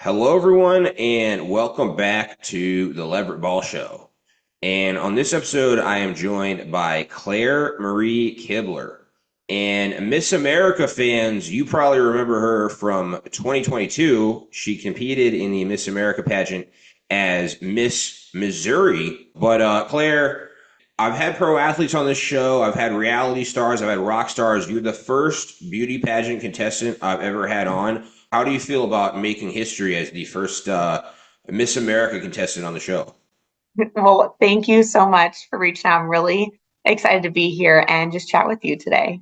Hello, everyone, and welcome back to the Leverett Ball Show. And on this episode, I am joined by Clare Marie Kuebler. And Miss America fans, you probably remember her from 2022. She competed in the Miss America pageant as Miss Missouri. But Claire, I've had pro athletes on this show. I've had reality stars. I've had rock stars. You're the first beauty pageant contestant I've ever had on. How do you feel about making history as the first Miss America contestant on the show? Well, thank you so much for reaching out. I'm really excited to be here and just chat with you today.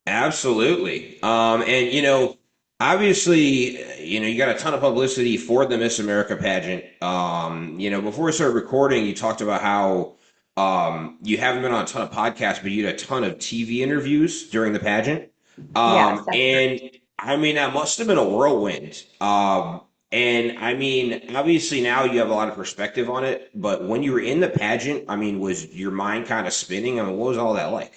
Absolutely. And obviously, you got a ton of publicity for the Miss America pageant. Before we started recording, you talked about how you haven't been on a ton of podcasts, but you had a ton of TV interviews during the pageant. Yes, that's And correct. I mean, that must have been a whirlwind. And I mean, obviously now you have a lot of perspective on it, but when you were in the pageant, I mean, was your mind kind of spinning? I mean, what was all that like?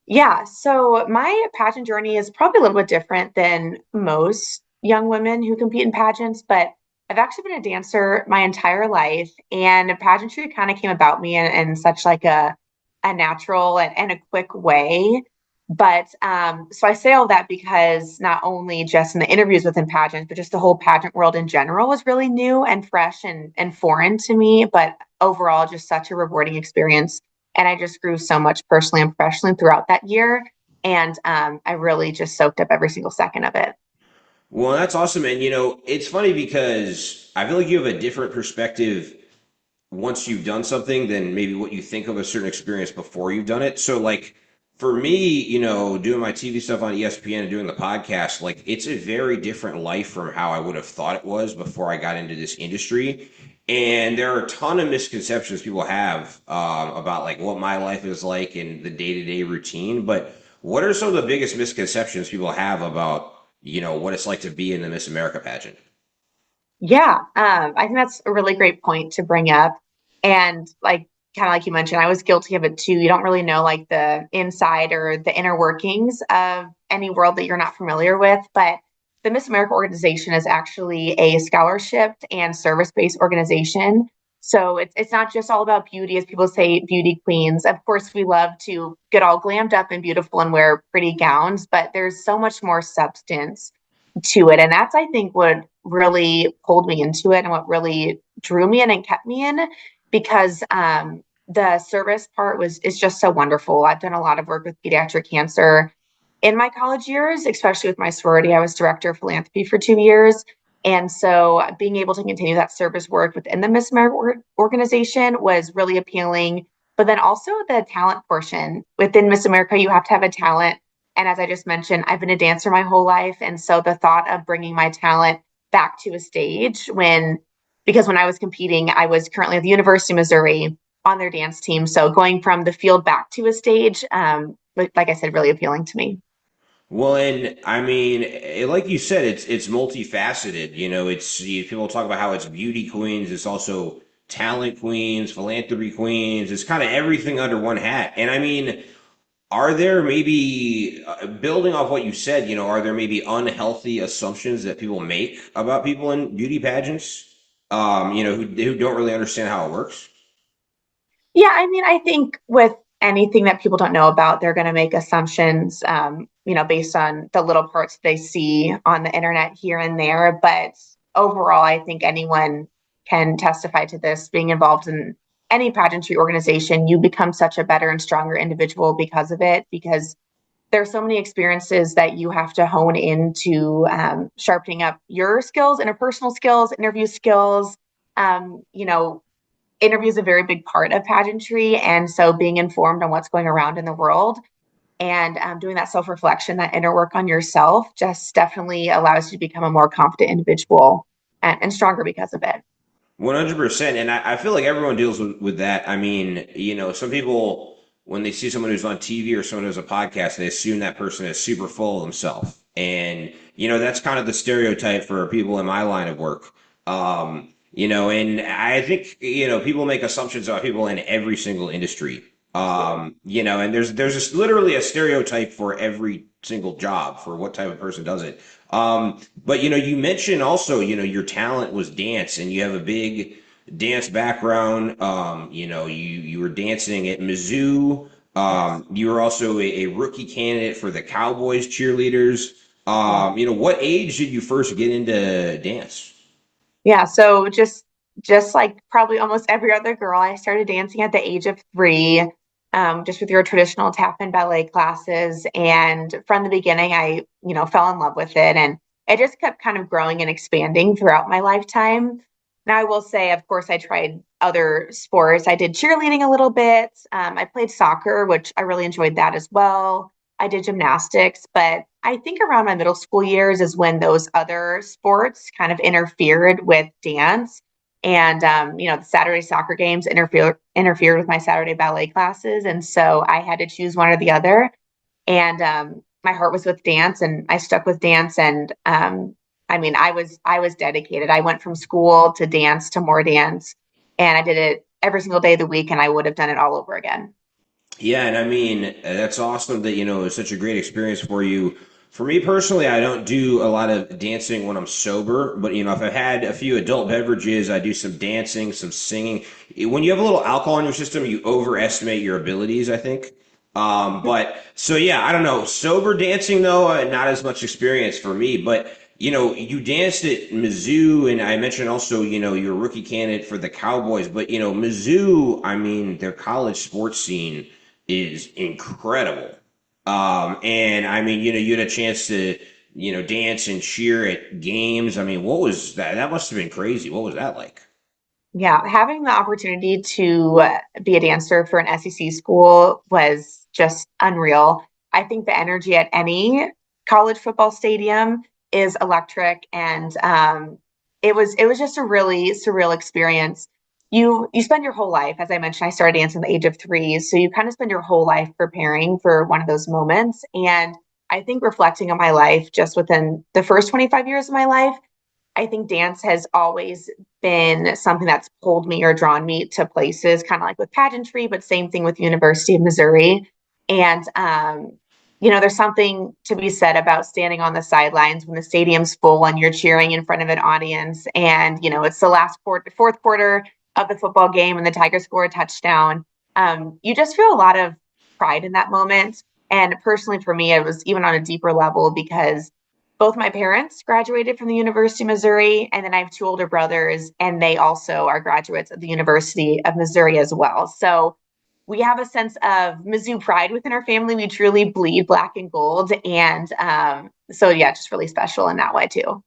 Yeah, so my pageant journey is probably a little bit different than most young women who compete in pageants, but I've actually been a dancer my entire life, and pageantry kind of came about me in such like a natural and a quick way. But so I say all that because not only just in the interviews within pageants, but just the whole pageant world in general was really new and fresh and foreign to me, but overall just such a rewarding experience, and I just grew so much personally and professionally throughout that year. And I really just soaked up every single second of it. Well, that's awesome. And it's funny because I feel like you have a different perspective once you've done something than maybe what you think of a certain experience before you've done it. So like for me, doing my TV stuff on ESPN and doing the podcast, like it's a very different life from how I would have thought it was before I got into this industry. And there are a ton of misconceptions people have about like what my life is like and the day-to-day routine. But what are some of the biggest misconceptions people have about, what it's like to be in the Miss America pageant? Yeah, I think that's a really great point to bring up. And like kind of like you mentioned, I was guilty of it too. You don't really know like the inside or the inner workings of any world that you're not familiar with. But the Miss America organization is actually a scholarship and service-based organization. So it's not just all about beauty, as people say, beauty queens. Of course, we love to get all glammed up and beautiful and wear pretty gowns, but there's so much more substance to it. And that's, I think, what really pulled me into it and what really drew me in and kept me in because the service part is just so wonderful. I've done a lot of work with pediatric cancer in my college years, especially with my sorority. I was director of philanthropy for 2 years. And so being able to continue that service work within the Miss America organization was really appealing. But then also the talent portion within Miss America, you have to have a talent, and as I just mentioned, I've been a dancer my whole life. And so the thought of bringing my talent back to a stage because when I was competing, I was currently at the University of Missouri on their dance team. So going from the field back to a stage, like I said, really appealing to me. Well, and I mean, like you said, it's multifaceted. People talk about how it's beauty queens, it's also talent queens, philanthropy queens. It's kind of everything under one hat. And I mean, are there maybe building off what you said? Are there maybe unhealthy assumptions that people make about people in beauty pageants? Who don't really understand how it works. Yeah, I mean, I think with anything that people don't know about, they're going to make assumptions, based on the little parts they see on the internet here and there. But overall, I think anyone can testify to this. Being involved in any pageantry organization, you become such a better and stronger individual because of it, because there's so many experiences that you have to hone into sharpening up your skills, interpersonal skills, interview skills. Um, you know, Interview is a very big part of pageantry. And so being informed on what's going around in the world and doing that self reflection, that inner work on yourself, just definitely allows you to become a more confident individual and stronger because of it. 100%. And I feel like everyone deals with that. I mean, some people, when they see someone who's on TV or someone who's a podcast, they assume that person is super full of themselves. And, that's kind of the stereotype for people in my line of work. And I think, people make assumptions about people in every single industry. And there's literally a stereotype for every single job for what type of person does it. But you mentioned also, your talent was dance, and you have a big dance background. You were dancing at Mizzou. Yes. You were also a rookie candidate for the Cowboys cheerleaders. Yeah. What age did you first get into dance? Yeah, so just like probably almost every other girl, I started dancing at the age of 3, just with your traditional tap and ballet classes. And from the beginning, I fell in love with it, and it just kept kind of growing and expanding throughout my lifetime. Now, I will say, of course, I tried other sports. I did cheerleading a little bit. I played soccer, which I really enjoyed that as well. I did gymnastics, but I think around my middle school years is when those other sports kind of interfered with dance. And the Saturday soccer games interfered with my Saturday ballet classes, and so I had to choose one or the other. And my heart was with dance, and I stuck with dance. And I mean, I was dedicated. I went from school to dance to more dance, and I did it every single day of the week, and I would have done it all over again. Yeah, and I mean, that's awesome that, it was such a great experience for you. For me personally, I don't do a lot of dancing when I'm sober, but, if I've had a few adult beverages, I do some dancing, some singing. When you have a little alcohol in your system, you overestimate your abilities, I think. But so yeah, I don't know. Sober dancing though, not as much experience for me. But you danced at Mizzou, and I mentioned also, you're a rookie candidate for the Cowboys. But Mizzou, I mean, their college sports scene is incredible. And I mean, you had a chance to, dance and cheer at games. I mean, what was that? That must have been crazy. What was that like? Yeah, having the opportunity to be a dancer for an SEC school was just unreal. I think the energy at any college football stadium is electric, and it was just a really surreal experience. You spend your whole life, as I mentioned, I started dancing at the age of 3, so you kind of spend your whole life preparing for one of those moments. And I think reflecting on my life just within the first 25 years of my life, I think dance has always been something that's pulled me or drawn me to places, kind of like with pageantry, but same thing with University of Missouri. And there's something to be said about standing on the sidelines when the stadium's full and you're cheering in front of an audience, and it's the last fourth quarter of the football game, and the Tigers score a touchdown. You just feel a lot of pride in that moment. And personally, for me, it was even on a deeper level because both my parents graduated from the University of Missouri, and then I have 2 older brothers, and they also are graduates of the University of Missouri as well. So we have a sense of Mizzou pride within our family. We truly bleed black and gold, and so yeah, just really special in that way too.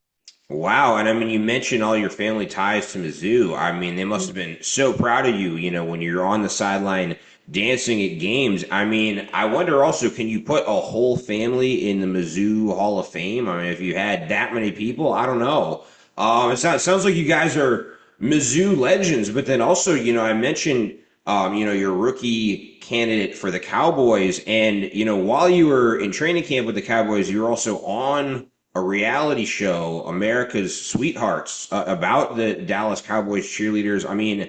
Wow, and I mean, you mentioned all your family ties to Mizzou. I mean, they must have been so proud of you, when you're on the sideline dancing at games. I mean, I wonder also, can you put a whole family in the Mizzou Hall of Fame? I mean, if you had that many people, I don't know. It sounds like you guys are Mizzou legends, but then also, I mentioned, your rookie candidate for the Cowboys, and while you were in training camp with the Cowboys, you were also on a reality show, America's Sweethearts, about the Dallas Cowboys cheerleaders. I mean,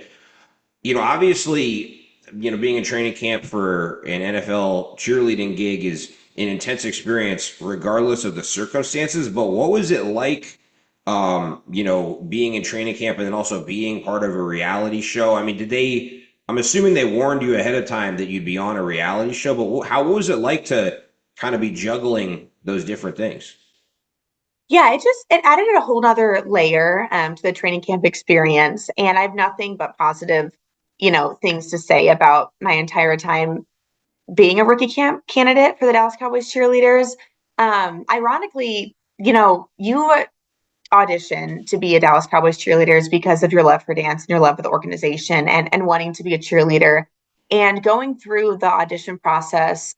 obviously, being in training camp for an NFL cheerleading gig is an intense experience, regardless of the circumstances. But what was it like, being in training camp and then also being part of a reality show? I mean, I'm assuming they warned you ahead of time that you'd be on a reality show, but how what was it like to kind of be juggling those different things? Yeah, it added a whole nother layer to the training camp experience, and I have nothing but positive, things to say about my entire time being a rookie camp candidate for the Dallas Cowboys cheerleaders. Ironically, you audition to be a Dallas Cowboys cheerleader is because of your love for dance and your love for the organization, and wanting to be a cheerleader. And going through the audition process,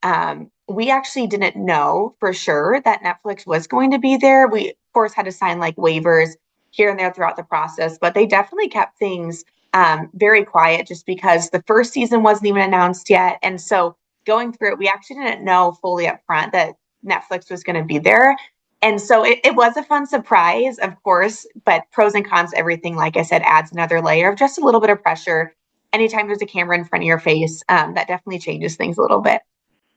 we actually didn't know for sure that Netflix was going to be there. We, of course, had to sign like waivers here and there throughout the process, but they definitely kept things very quiet just because the first season wasn't even announced yet. And so going through it, we actually didn't know fully up front that Netflix was going to be there. And so it was a fun surprise, of course, but pros and cons, everything, like I said, adds another layer of just a little bit of pressure anytime there's a camera in front of your face, that definitely changes things a little bit.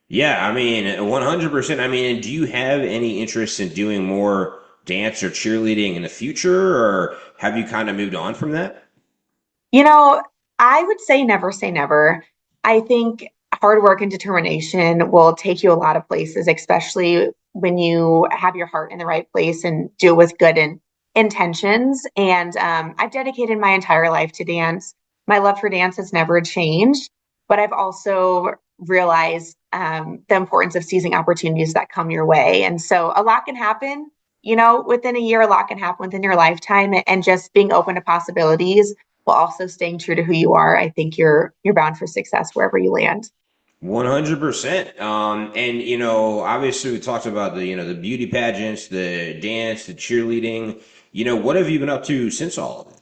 Yeah, I mean, 100%. I mean, do you have any interest in doing more dance or cheerleading in the future, or have you kind of moved on from that? You know, I would say never. I think hard work and determination will take you a lot of places, especially when you have your heart in the right place and do it with intentions. And I've dedicated my entire life to dance. My love for dance has never changed, but I've also realized the importance of seizing opportunities that come your way. And so a lot can happen, within a year, a lot can happen within your lifetime, and just being open to possibilities while also staying true to who you are. I think you're bound for success wherever you land. 100%. And obviously we talked about the beauty pageants, the dance, the cheerleading. What have you been up to since all of that?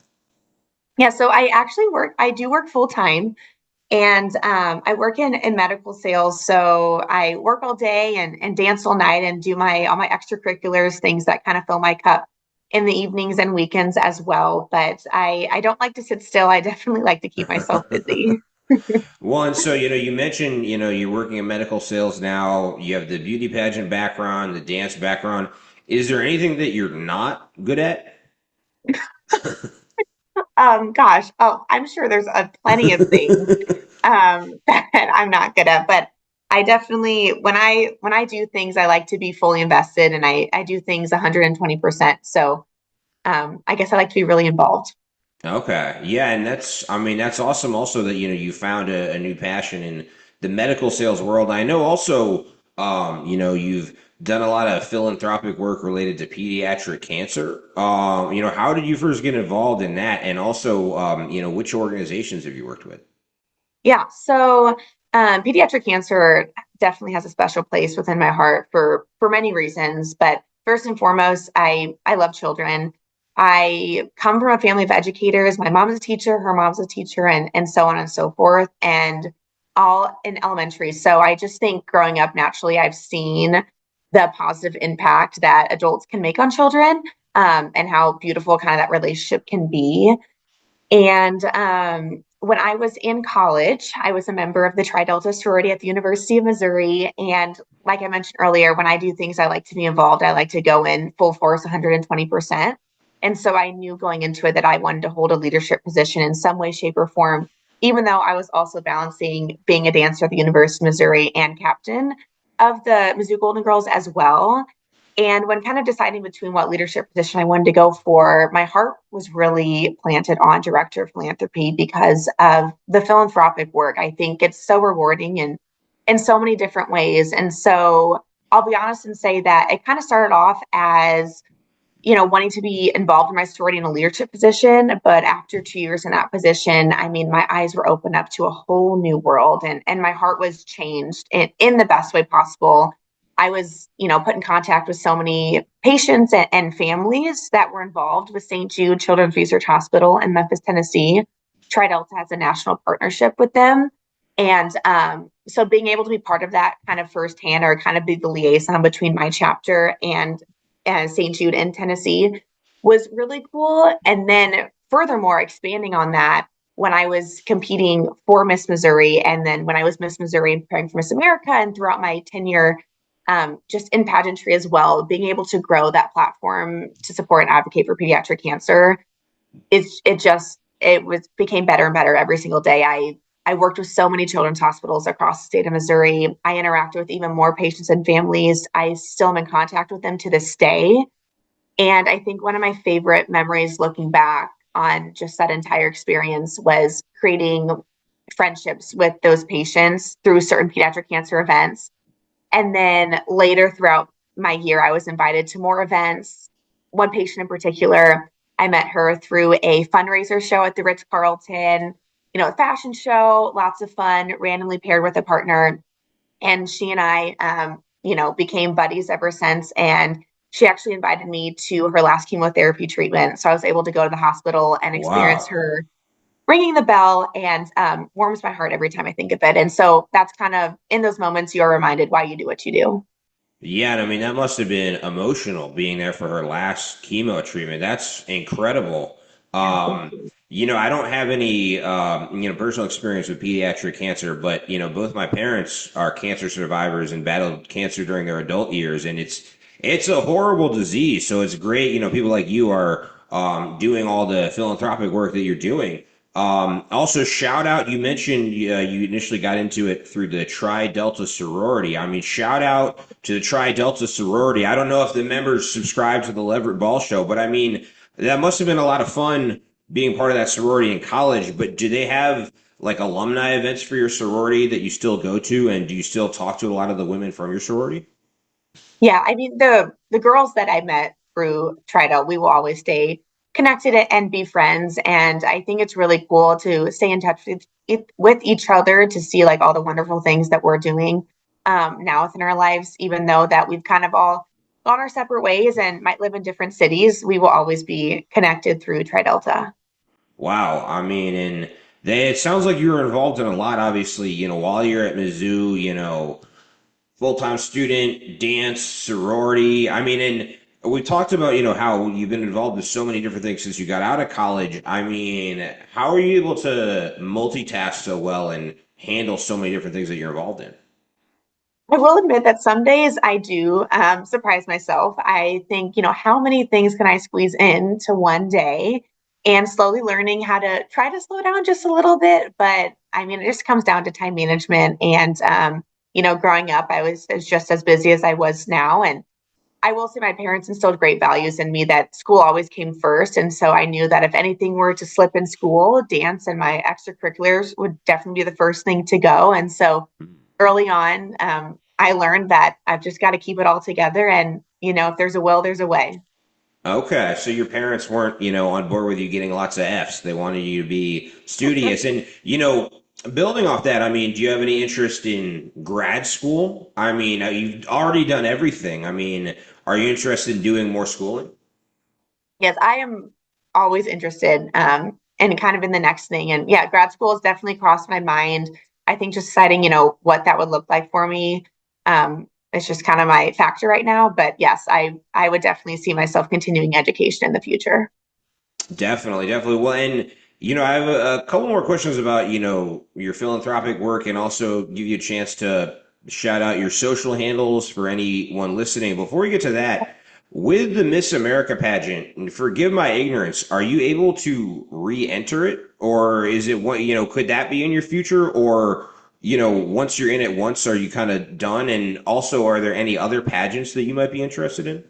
Yeah, so I do work full time, and I work in medical sales. So I work all day and dance all night and do all my extracurriculars, things that kind of fill my cup in the evenings and weekends as well. But I don't like to sit still. I definitely like to keep myself busy. One, so you mentioned you're working in medical sales now. You have the beauty pageant background, the dance background. Is there anything that you're not good at? Gosh, oh, I'm sure there's a plenty of things that I'm not good at, but I definitely when I do things, I like to be fully invested, and I do things 120%. So I guess I like to be really involved. Okay. Yeah, and I mean, that's awesome also that, you found a new passion in the medical sales world. I know also, you've done a lot of philanthropic work related to pediatric cancer. How did you first get involved in that? And also, which organizations have you worked with? Yeah, so pediatric cancer definitely has a special place within my heart for many reasons, but first and foremost, I love children. I come from a family of educators. My mom's a teacher, her mom's a teacher, and so on and so forth, and all in elementary. So I just think growing up naturally, I've seen the positive impact that adults can make on children, and how beautiful kind of that relationship can be. And when I was in college, I was a member of the Tri Delta sorority at the University of Missouri. And like I mentioned earlier, when I do things, I like to be involved. I like to go in full force, 120%. And so I knew going into it that I wanted to hold a leadership position in some way, shape, or form, even though I was also balancing being a dancer at the University of Missouri and captain of the Mizzou Golden Girls as well. And when kind of deciding between what leadership position I wanted to go for, my heart was really planted on director of philanthropy because of the philanthropic work. I think it's so rewarding in so many different ways. And so I'll be honest and say that it kind of started off as, wanting to be involved in my sorority in a leadership position. But after 2 years in that position, I mean, my eyes were opened up to a whole new world, and my heart was changed in the best way possible. I was, put in contact with so many patients and families that were involved with St. Jude Children's Research Hospital in Memphis, Tennessee. Tri Delta has a national partnership with them. And so being able to be part of that kind of firsthand, or kind of be the liaison between my chapter and St. Jude in Tennessee, was really cool. And then furthermore, expanding on that, when I was competing for Miss Missouri, and then when I was Miss Missouri and preparing for Miss America, and throughout my tenure, just in pageantry as well, being able to grow that platform to support and advocate for pediatric cancer, it was became better and better every single day. I worked with so many children's hospitals across the state of Missouri. I interacted with even more patients and families. I still am in contact with them to this day. And I think one of my favorite memories looking back on just that entire experience was creating friendships with those patients through certain pediatric cancer events. And then later throughout my year, I was invited to more events. One patient in particular, I met her through a fundraiser show at the Ritz Carlton, a fashion show, lots of fun, randomly paired with a partner. And she and I, became buddies ever since. And she actually invited me to her last chemotherapy treatment. So I was able to go to the hospital and experience Wow. her ringing the bell, and warms my heart every time I think of it. And so that's kind of in those moments you're reminded why you do what you do. Yeah, and I mean that must have been emotional being there for her last chemo treatment. That's incredible. Yeah, thank Um, you. I don't have any, personal experience with pediatric cancer, but both my parents are cancer survivors and battled cancer during their adult years, and it's a horrible disease. So it's great, people like you are doing all the philanthropic work that you're doing. Also, shout out, you mentioned you initially got into it through the Tri Delta sorority. I mean, shout out to the Tri Delta sorority. I don't know if the members subscribe to the Leverett Ball Show, but I mean, that must have been a lot of fun being part of that sorority in college. But do they have like alumni events for your sorority that you still go to? And do you still talk to a lot of the women from your sorority? Yeah, I mean the girls that I met through Tridel, we will always stay connected and be friends. And I think it's really cool to stay in touch with each other to see like all the wonderful things that we're doing now within our lives, even though that we've kind of all gone our separate ways and might live in different cities, we will always be connected through Tri Delta. Wow. I mean, and it sounds like you were involved in a lot, obviously, while you're at Mizzou, full-time student, dance, sorority. I mean, and we talked about, how you've been involved in so many different things since you got out of college. I mean, how are you able to multitask so well and handle so many different things that you're involved in? I will admit that some days I do surprise myself. I think, how many things can I squeeze into one day? And slowly learning how to try to slow down just a little bit. But I mean, it just comes down to time management. And, growing up, I was just as busy as I was now. And I will say my parents instilled great values in me that school always came first. And so I knew that if anything were to slip in school, dance and my extracurriculars would definitely be the first thing to go. And so early on, I learned that I've just got to keep it all together. And, if there's a will, there's a way. Okay, so your parents weren't, on board with you getting lots of Fs. They wanted you to be studious. And, building off that, I mean, do you have any interest in grad school? I mean, you've already done everything. I mean, are you interested in doing more schooling? Yes, I am always interested and kind of in the next thing. And yeah, grad school has definitely crossed my mind. I think just deciding, what that would look like for me is just kind of my factor right now. But yes, I would definitely see myself continuing education in the future. Definitely, definitely. Well, and I have a couple more questions about your philanthropic work, and also give you a chance to shout out your social handles for anyone listening. Before we get to that, with the Miss America pageant, and forgive my ignorance, are you able to re-enter it, or is it what could that be in your future, or once you're in it once, are you kind of done? And also, are there any other pageants that you might be interested in?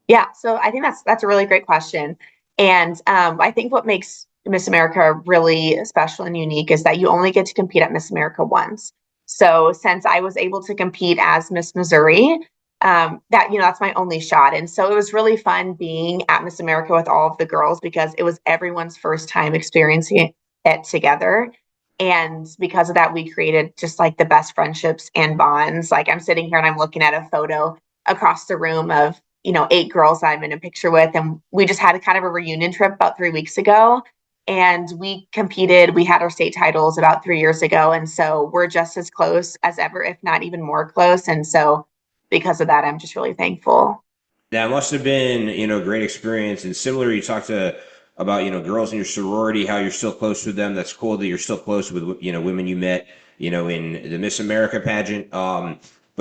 Yeah, so I think that's a really great question. And I think what makes Miss America really special and unique is that you only get to compete at Miss America once. So since I was able to compete as Miss Missouri, that's my only shot. And so it was really fun being at Miss America with all of the girls because it was everyone's first time experiencing it together. And because of that, we created just like the best friendships and bonds. Like I'm sitting here and I'm looking at a photo across the room of 8 girls I'm in a picture with. And we just had a kind of a reunion trip about 3 weeks ago. And we competed. We had our state titles about 3 years ago. And so we're just as close as ever, if not even more close. And so because of that, I'm just really thankful. That must have been, a great experience. And similar, you talked to about, girls in your sorority, how you're still close with them. That's cool that you're still close with, women you met, in the Miss America pageant. But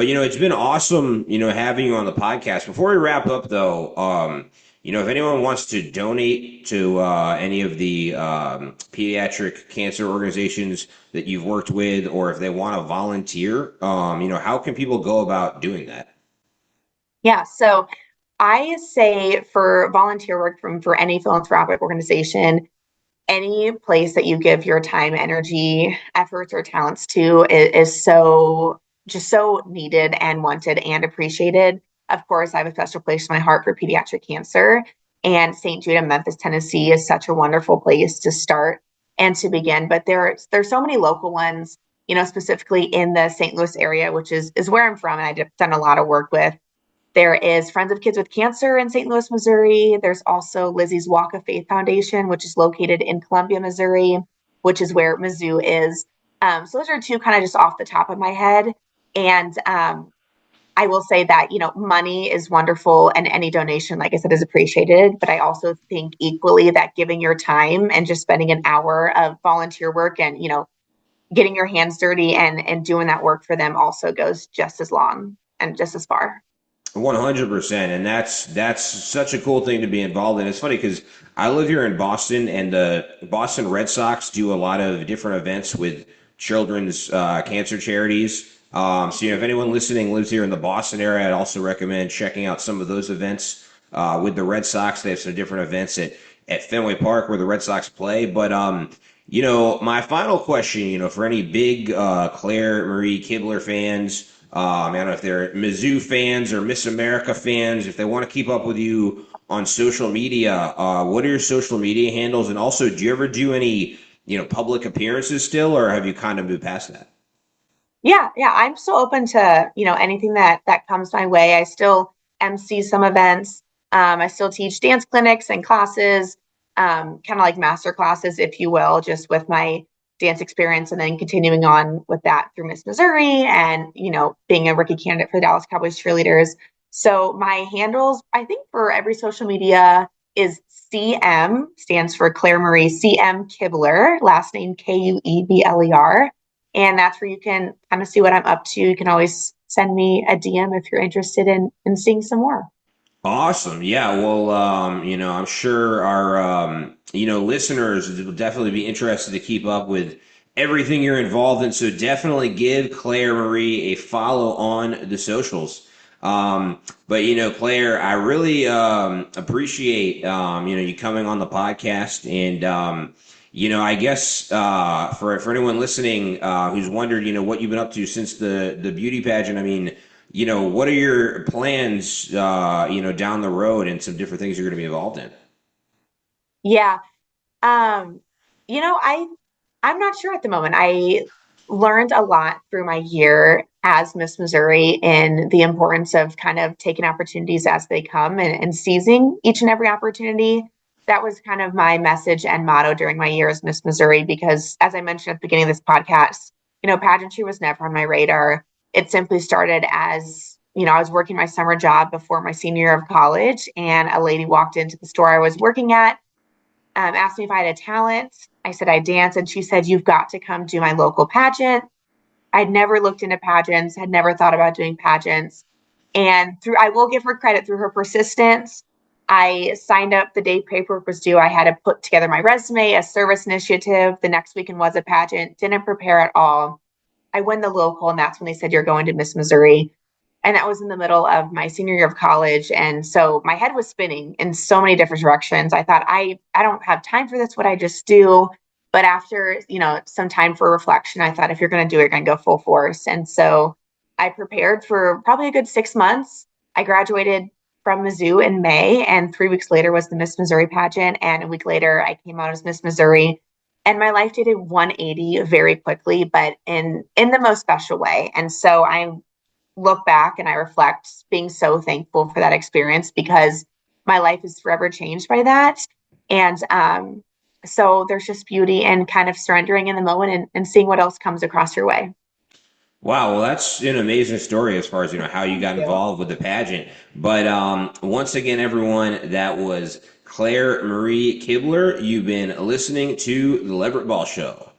it's been awesome, having you on the podcast. Before we wrap up, though, if anyone wants to donate to any of the pediatric cancer organizations that you've worked with, or if they want to volunteer, how can people go about doing that? Yeah. So I say for volunteer work for any philanthropic organization, any place that you give your time, energy, efforts, or talents to is so just so needed and wanted and appreciated. Of course, I have a special place in my heart for pediatric cancer, and St. Jude in Memphis, Tennessee is such a wonderful place to start and to begin. But there's so many local ones, specifically in the St. Louis area, which is where I'm from, and I've done a lot of work with. There is Friends of Kids with Cancer in St. Louis, Missouri. There's also Lizzie's Walk of Faith Foundation, which is located in Columbia, Missouri, which is where Mizzou is. So those are two kind of just off the top of my head. And I will say that, money is wonderful and any donation, like I said, is appreciated. But I also think equally that giving your time and just spending an hour of volunteer work and, getting your hands dirty and doing that work for them also goes just as long and just as far. 100%, and that's such a cool thing to be involved in. It's funny because I live here in Boston, and the Boston Red Sox do a lot of different events with children's cancer charities. So if anyone listening lives here in the Boston area, I'd also recommend checking out some of those events with the Red Sox. They have some different events at Fenway Park where the Red Sox play. But my final question, for any big Clare Marie Kuebler fans. I don't know if they're Mizzou fans or Miss America fans. If they want to keep up with you on social media, what are your social media handles? And also, do you ever do any, public appearances still, or have you kind of moved past that? Yeah, yeah, I'm still open to, anything that comes my way. I still MC some events. I still teach dance clinics and classes, kind of like master classes, if you will, just with my dance experience and then continuing on with that through Miss Missouri and, being a rookie candidate for the Dallas Cowboys cheerleaders. So my handles, I think for every social media is CM, stands for Clare Marie, CM Kuebler, last name Kuebler. And that's where you can kind of see what I'm up to. You can always send me a DM if you're interested in seeing some more. Awesome. Yeah. Well, I'm sure our, listeners will definitely be interested to keep up with everything you're involved in. So definitely give Claire Marie a follow on the socials. But Claire, I really appreciate you coming on the podcast, and I guess for anyone listening who's wondered, what you've been up to since the beauty pageant. I mean, what are your plans, down the road and some different things you're going to be involved in? Yeah. Um, I'm not sure at the moment. I learned a lot through my year as Miss Missouri in the importance of kind of taking opportunities as they come and seizing each and every opportunity. That was kind of my message and motto during my year as Miss Missouri, because as I mentioned at the beginning of this podcast, pageantry was never on my radar. It simply started as, I was working my summer job before my senior year of college, and a lady walked into the store I was working at, asked me if I had a talent. I said I dance, and she said, "You've got to come do my local pageant." I'd never looked into pageants, had never thought about doing pageants. And I will give her credit through her persistence. I signed up the day paperwork was due. I had to put together my resume, a service initiative. The next weekend was a pageant, didn't prepare at all. I won the local, and that's when they said, "You're going to Miss Missouri." And that was in the middle of my senior year of college. And so my head was spinning in so many different directions. I thought, I don't have time for this, what I just do. But after, some time for reflection, I thought, if you're going to do it, you're going to go full force. And so I prepared for probably a good 6 months. I graduated from Mizzou in May, and 3 weeks later was the Miss Missouri pageant. And a week later, I came out as Miss Missouri. And my life did a 180 very quickly, but in the most special way. And so I look back and I reflect being so thankful for that experience, because my life is forever changed by that. And so there's just beauty and kind of surrendering in the moment and seeing what else comes across your way. Wow, well, that's an amazing story as far as how you Thank got you. involved with the pageant. But once again, everyone, that was Claire Marie Kuebler. You've been listening to the Leverett Ball Show.